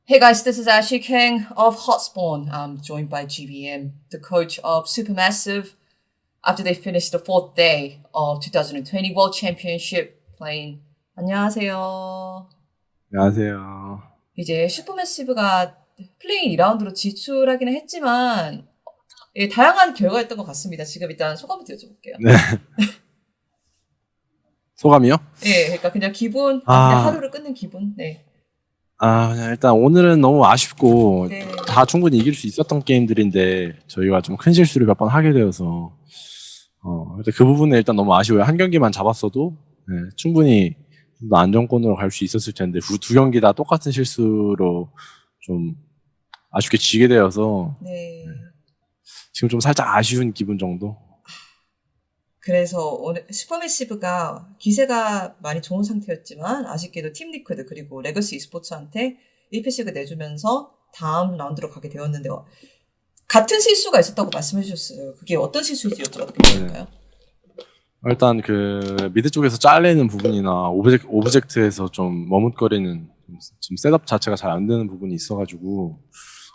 Hey guys, this is Ashley King of Hotspawn. I'm joined by GBM, the coach of Supermassive, after they finished the fourth day of 2020 World Championship playing. 안녕하세요. 안녕하세요. 이제 슈퍼매시브가 플레인 2라운드로 진출하기는 했지만 예, 다양한 결과였던 것 같습니다. 지금 일단 소감부터 여쭤볼게요. 네. 소감이요? 예, 그러니까 그냥 기분, 그냥 하루를 끝낸 기분. 네. 그냥 일단 오늘은 너무 아쉽고 네. 다 충분히 이길 수 있었던 게임들인데 저희가 좀 큰 실수를 몇 번 하게 되어서 일단 그 부분에 일단 너무 아쉬워요. 한 경기만 잡았어도 충분히 좀 더 안정권으로 갈 수 있었을 텐데 두 경기 다 똑같은 실수로 좀 아쉽게 지게 되어서 네. 지금 좀 살짝 아쉬운 기분 정도? 그래서 오늘 슈퍼매시브가 기세가 많이 좋은 상태였지만 아쉽게도 팀 리퀴드 그리고 레거시 e스포츠한테 1패씩을 내주면서 다음 라운드로 가게 되었는데요. 같은 실수가 있었다고 말씀해 주셨어요. 그게 어떤 실수인지 여쭤봐도 괜찮을까요? 일단 그 미드 쪽에서 잘리는 부분이나 오브젝트에서 좀 머뭇거리는 지금 셋업 자체가 잘 안 되는 부분이 있어가지고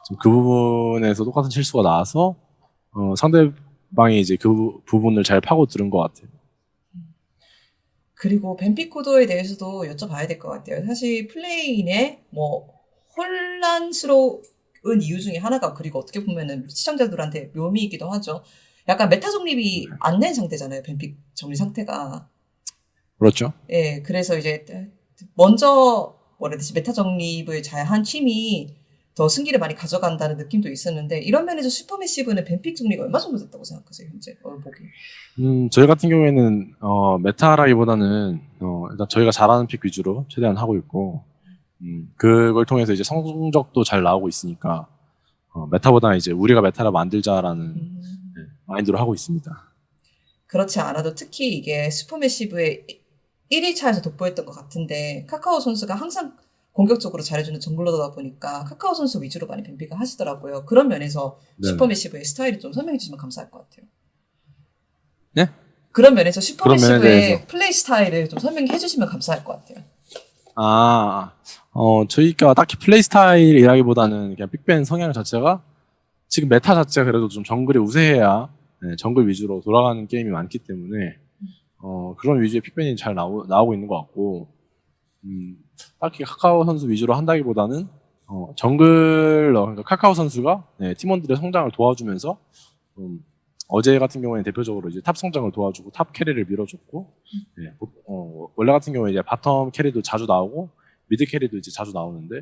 지금 그 부분에서 똑같은 실수가 나와서 상대방이 이제 그 부분을 잘 파고들은 것 같아요. 그리고 벤피코도에 대해서도 여쭤봐야 될 것 같아요. 사실 플레인의 뭐 혼란스러운 이유 중에 하나가 그리고 어떻게 보면은 시청자들한테 묘미이기도 하죠. 약간 메타 정립이 안 된 상태잖아요. 벤픽 정리 상태가. 그렇죠? 예, 그래서 이제 먼저 뭐라 해야 되지 메타 정립을 잘 한 팀이 더 승기를 많이 가져간다는 느낌도 있었는데 이런 면에서 슈퍼매시브는 벤픽 정리가 얼마 정도 됐다고 생각하세요 현재 보기? 저희 같은 경우에는 메타라기보다는 일단 저희가 잘하는 픽 위주로 최대한 하고 있고 그걸 통해서 이제 성적도 잘 나오고 있으니까 메타보다는 이제 우리가 메타를 만들자라는 마인드로 하고 있습니다. 그렇지 않아도 특히 이게 슈퍼매시브의 1위차에서 돋보였던 것 같은데 카카오 선수가 항상 공격적으로 잘해주는 정글러다 보니까 카카오 선수 위주로 많이 뱀픽을 하시더라고요. 그런 면에서 네네. 슈퍼매시브의 스타일을 좀 설명해 주시면 감사할 것 같아요. 네? 그런 면에서 슈퍼매시브의 대해서. 플레이 스타일을 좀 설명해 주시면 감사할 것 같아요. 저희가 딱히 플레이 스타일이라기보다는 그냥 빅벤 성향 자체가 지금 메타 자체가 그래도 좀 정글이 우세해야 정글 위주로 돌아가는 게임이 많기 때문에 그런 위주의 픽벤이 잘 나오고 있는 것 같고 딱히 카카오 선수 위주로 한다기보다는 정글러 그러니까 카카오 선수가 팀원들의 성장을 도와주면서 어제 같은 경우에는 대표적으로 이제 탑 성장을 도와주고 탑 캐리를 밀어줬고 원래 같은 경우에 이제 바텀 캐리도 자주 나오고 미드 캐리도 이제 자주 나오는데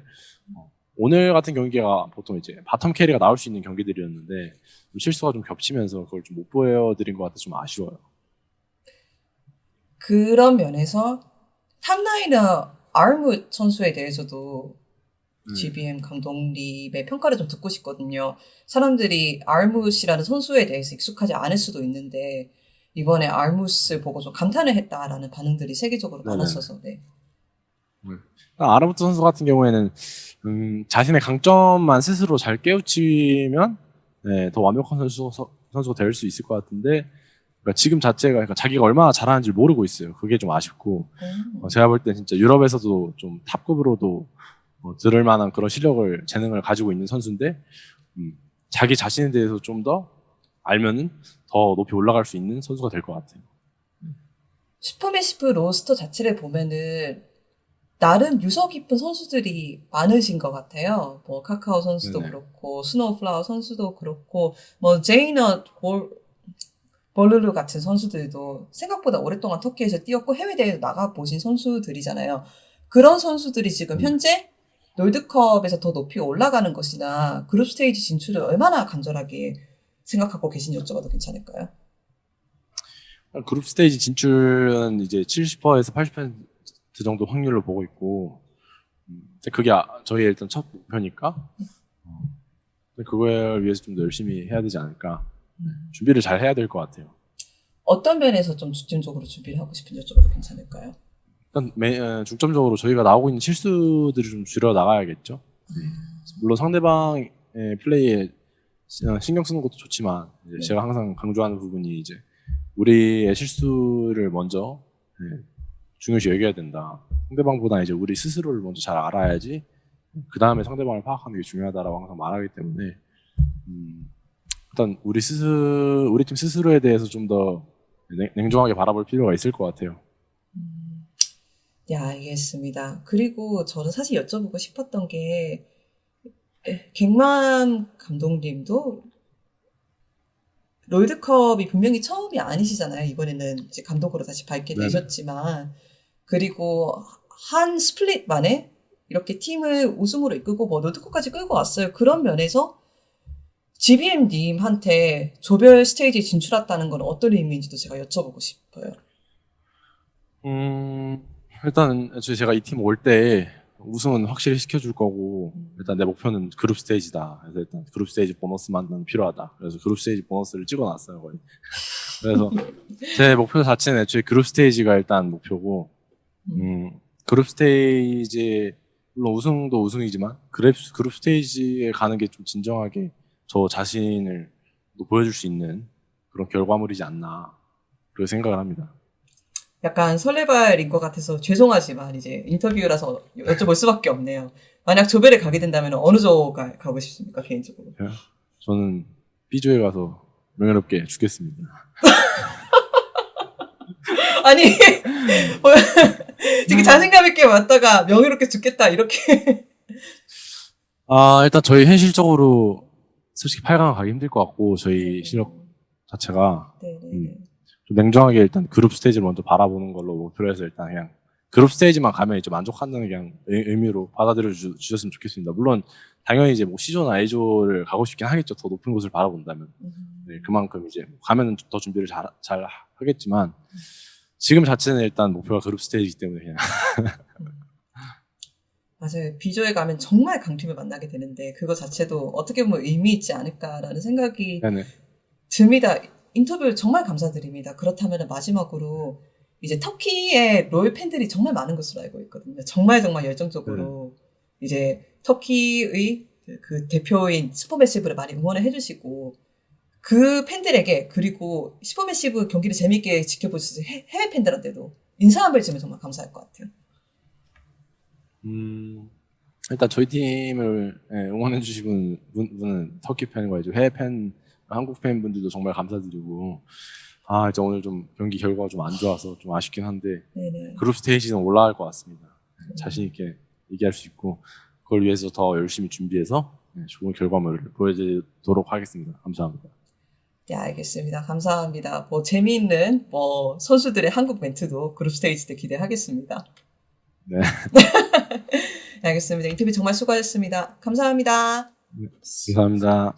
오늘 같은 경기가 보통 이제 바텀 캐리가 나올 수 있는 경기들이었는데 좀 실수가 좀 겹치면서 그걸 좀 못 보여드린 것 같아서 좀 아쉬워요. 그런 면에서 탑라이너 아르무 선수에 대해서도 GBM 감독님의 평가를 좀 듣고 싶거든요. 사람들이 아르무스라는 선수에 대해서 익숙하지 않을 수도 있는데 이번에 아르무스 보고 좀 감탄을 했다라는 반응들이 세계적으로 많았어서 네. 아르무스 선수 같은 경우에는 자신의 강점만 스스로 잘 깨우치면 더 완벽한 선수가 될 수 있을 것 같은데 그러니까 지금 자체가 그러니까 자기가 얼마나 잘하는지 모르고 있어요. 그게 좀 아쉽고 제가 볼 때 진짜 유럽에서도 좀 탑급으로도 들을 만한 그런 재능을 가지고 있는 선수인데 자기 자신에 대해서 좀 더 알면은 더 높이 올라갈 수 있는 선수가 될 것 같아요. 슈퍼매시브 로스터 자체를 보면은 나름 유서 깊은 선수들이 많으신 것 같아요. 뭐 카카오 선수도 네네. 그렇고 스노우플라워 선수도 그렇고 뭐 제이너 볼루루 같은 선수들도 생각보다 오랫동안 터키에서 뛰었고 해외 대회에 나가 보신 선수들이잖아요. 그런 선수들이 지금 현재 롤드컵에서 더 높이 올라가는 것이나 그룹 스테이지 진출을 얼마나 간절하게 생각하고 계신지 여쭤봐도 괜찮을까요? 그룹 스테이지 진출은 이제 70%에서 80% 정도 확률로 보고 있고 그게 저희의 일단 첫 목표니까 그거에 위해서 좀 더 열심히 해야 되지 않을까. 준비를 잘 해야 될 것 같아요. 어떤 면에서 좀 중점적으로 준비를 하고 싶은지 여쭤봐도 괜찮을까요? 일단 중점적으로 저희가 나오고 있는 실수들을 좀 줄여 나가야겠죠. 물론 상대방의 플레이에 신경 쓰는 것도 좋지만 제가 항상 강조하는 부분이 이제 우리의 실수를 먼저 중요시 여겨야 된다. 상대방보다 이제 우리 스스로를 먼저 잘 알아야지 그 다음에 상대방을 파악하는 게 중요하다라고 항상 말하기 때문에 일단 우리 팀 스스로에 대해서 좀 더 냉정하게 바라볼 필요가 있을 것 같아요. 네, 알겠습니다. 그리고 저는 사실 여쭤보고 싶었던 게, 갱맘 감독님도 롤드컵이 분명히 처음이 아니시잖아요. 이번에는 이제 감독으로 다시 밟게 네네. 되셨지만, 그리고 한 스플릿 만에 이렇게 팀을 우승으로 이끌고 뭐 롤드컵까지 끌고 왔어요. 그런 면에서 GBM님한테 조별 스테이지에 진출했다는 건 어떤 의미인지도 제가 여쭤보고 싶어요. 일단 애초에 제가 이 팀 올 때 우승은 확실히 시켜줄 거고 일단 내 목표는 그룹 스테이지다. 그래서 일단 그룹 스테이지 보너스만 난 필요하다. 그래서 그룹 스테이지 보너스를 찍어놨어요 거의. 그래서 제 목표 자체는 애초에 그룹 스테이지가 일단 목표고 그룹 스테이지 물론 우승도 우승이지만 그룹 스테이지에 가는 게 좀 진정하게 저 자신을 또 보여줄 수 있는 그런 결과물이지 않나 그렇게 생각을 합니다. 약간 설레발인 것 같아서 죄송하지만 이제 인터뷰라서 여쭤볼 수밖에 없네요. 만약 조별에 가게 된다면 어느 조가 가고 싶습니까, 개인적으로? 저는 B조에 가서 명예롭게 죽겠습니다. 아니, 뭐, 되게 자신감 있게 왔다가 명예롭게 죽겠다, 이렇게. 일단 저희 현실적으로 솔직히 8강 가기 힘들 것 같고 저희 실력 자체가 네네. 좀 냉정하게 일단 그룹 스테이지를 먼저 바라보는 걸로 목표로 해서 일단 그냥 그룹 스테이지만 가면 이제 만족한다는 그냥 의미로 받아들여 주셨으면 좋겠습니다. 물론 당연히 이제 뭐 C조나 A조를 가고 싶긴 하겠죠. 더 높은 곳을 바라본다면. 네, 그만큼 이제 가면은 더 준비를 잘 하겠지만 지금 자체는 일단 목표가 그룹 스테이지이기 때문에 그냥 맞아요. B조에 가면 정말 강팀을 만나게 되는데 그거 자체도 어떻게 보면 의미 있지 않을까라는 생각이 네네. 듭니다. 인터뷰 정말 감사드립니다. 그렇다면 마지막으로 이제 터키의 롤 팬들이 정말 많은 것으로 알고 있거든요. 정말 열정적으로 이제 터키의 그 대표인 슈퍼매시브를 많이 응원을 해주시고 그 팬들에게 그리고 슈퍼매시브 경기를 재밌게 지켜보시는 해외 팬들한테도 인사 한번 해주면 정말 감사할 것 같아요. 일단 저희 팀을 응원해 주신 분은 터키 팬과 이제 해외 팬, 한국 팬분들도 정말 감사드리고 이제 오늘 좀 경기 결과가 좀 안 좋아서 좀 아쉽긴 한데 네네. 그룹 스테이지는 올라갈 것 같습니다. 자신 있게 얘기할 수 있고 그걸 위해서 더 열심히 준비해서 좋은 결과물을 보여드리도록 하겠습니다. 감사합니다. 네, 알겠습니다. 감사합니다. 뭐 재미있는 뭐 선수들의 한국 멘트도 그룹 스테이지 때 기대하겠습니다. 네. 네, 알겠습니다. 인터뷰 정말 수고하셨습니다. 감사합니다. 감사합니다.